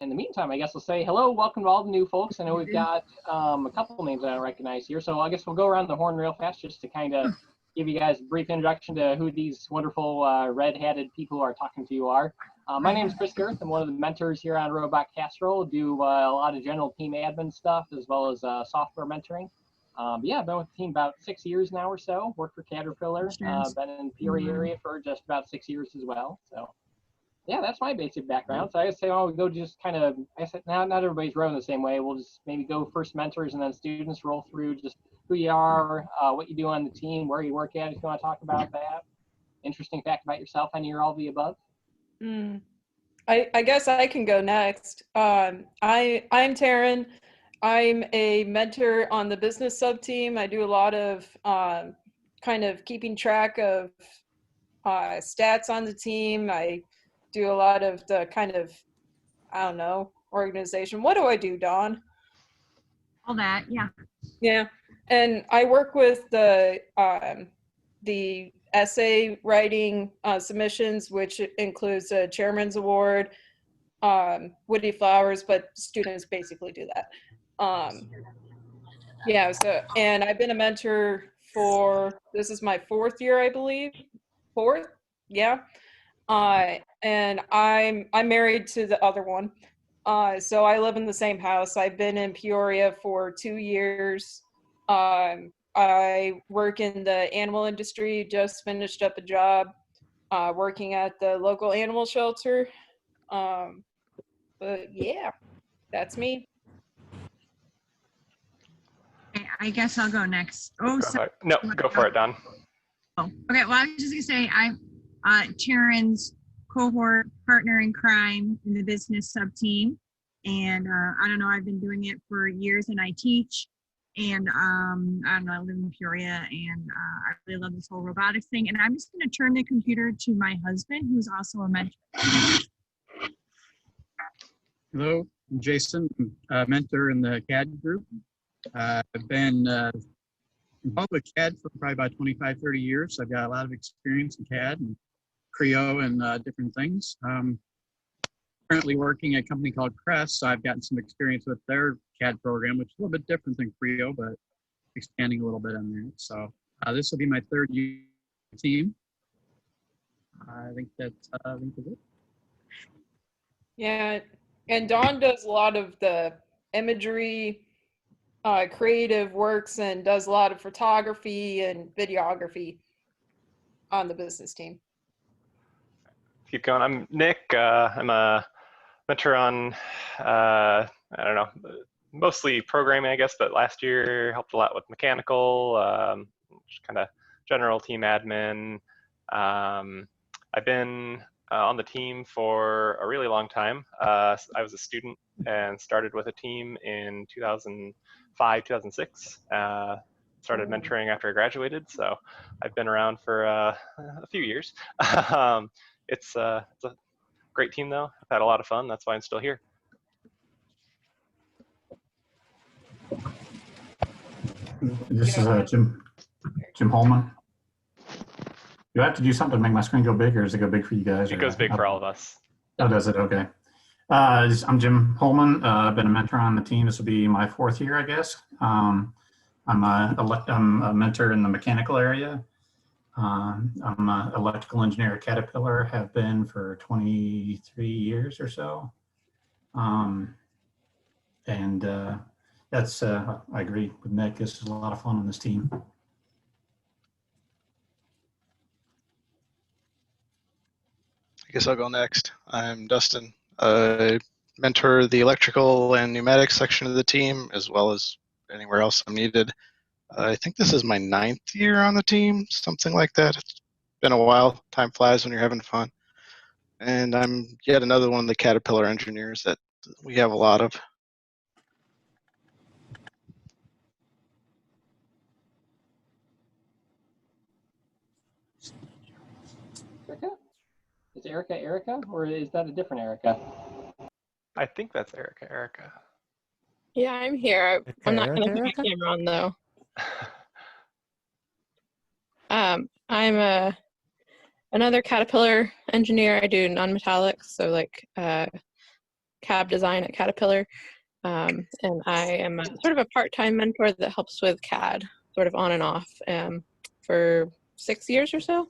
in the meantime, I guess we'll say hello, welcome to all the new folks. I know we've got a couple names that I recognize here, so I guess we'll go around the horn real fast just to kind of give you guys a brief introduction to who these wonderful red-hatted people who are talking to you are. My name is Chris Girth. I'm one of the mentors here on Robot Casserole. Do a lot of general team admin stuff as well as software mentoring. Yeah, I've been with the team about 6 years now or so. Worked for Caterpillar. Been in the Peoria area for just about 6 years as well. So yeah, that's my basic background. So I guess we'll go just kind of, I guess not everybody's rowing the same way. We'll just maybe go first mentors and then students, roll through just who you are, what you do on the team, where you work at, if you want to talk about that. Interesting fact about yourself, and you're all the above. I guess I can go next. I'm Taryn. I'm a mentor on the business sub team. I do a lot of kind of keeping track of stats on the team. I do a lot of the kind of, I don't know, organization. What do I do, Dawn? All that, yeah. Yeah, and I work with the essay writing submissions, which includes a chairman's award, Woody Flowers, but students basically do that. Yeah, so, and I've been a mentor for, this is my 4th year, I believe. 4th? Yeah. And I'm married to the other one. So I live in the same house. I've been in Peoria for 2 years. I work in the animal industry, just finished up a job working at the local animal shelter. But yeah, that's me. Okay, I guess I'll go next. Oh, sorry. No, go for it, Don. Oh, okay. Well, I was just gonna say I'm Taryn's cohort partner in crime in the business sub team, and I don't know. I've been doing it for years, and I teach. And I don't know. I live in Peoria, and I really love this whole robotics thing. And I'm just gonna turn the computer to my husband, who's also a mentor. Hello, I'm Jason, a mentor in the CAD group. I've been involved with CAD for probably about 25, 30 years. I've got a lot of experience in CAD and Creo and different things. Currently working at a company called Crest, so I've gotten some experience with their CAD program, which is a little bit different than Creo, but expanding a little bit on that. So this will be my 3rd year team. I think that's it. Yeah, and Dawn does a lot of the imagery, creative works, and does a lot of photography and videography on the business team. Keep going. I'm Nick. I'm a mentor on, I don't know, mostly programming, I guess, but last year helped a lot with mechanical, kind of general team admin. I've been on the team for a really long time. I was a student and started with a team in 2005, 2006. Started mentoring after I graduated, so I've been around for a few years. It's a great team, though. I've had a lot of fun. That's why I'm still here. This is Jim Holman. Do I have to do something to make my screen go big, or does it go big for you guys? It goes big for all of us. Oh, does it? Okay. I'm Jim Holman. I've been a mentor on the team. This will be my 4th year, I guess. I'm a mentor in the mechanical area. I'm an electrical engineer at Caterpillar, have been for 23 years or so. That's, I agree with Nick, this is a lot of fun on this team. I guess I'll go next. I'm Dustin. I mentor the electrical and pneumatic section of the team, as well as anywhere else I'm needed. I think this is my 9th year on the team, something like that. It's been a while. Time flies when you're having fun. And I'm yet another one of the Caterpillar engineers that we have a lot of. Erica? Is Erica, or is that a different Erica? I think that's Erica. Yeah, I'm here. I'm not going to put my camera on, though. I'm another Caterpillar engineer. I do non-metallics, so like cab design at Caterpillar. And I am sort of a part-time mentor that helps with CAD, sort of on and off, for 6 years or so.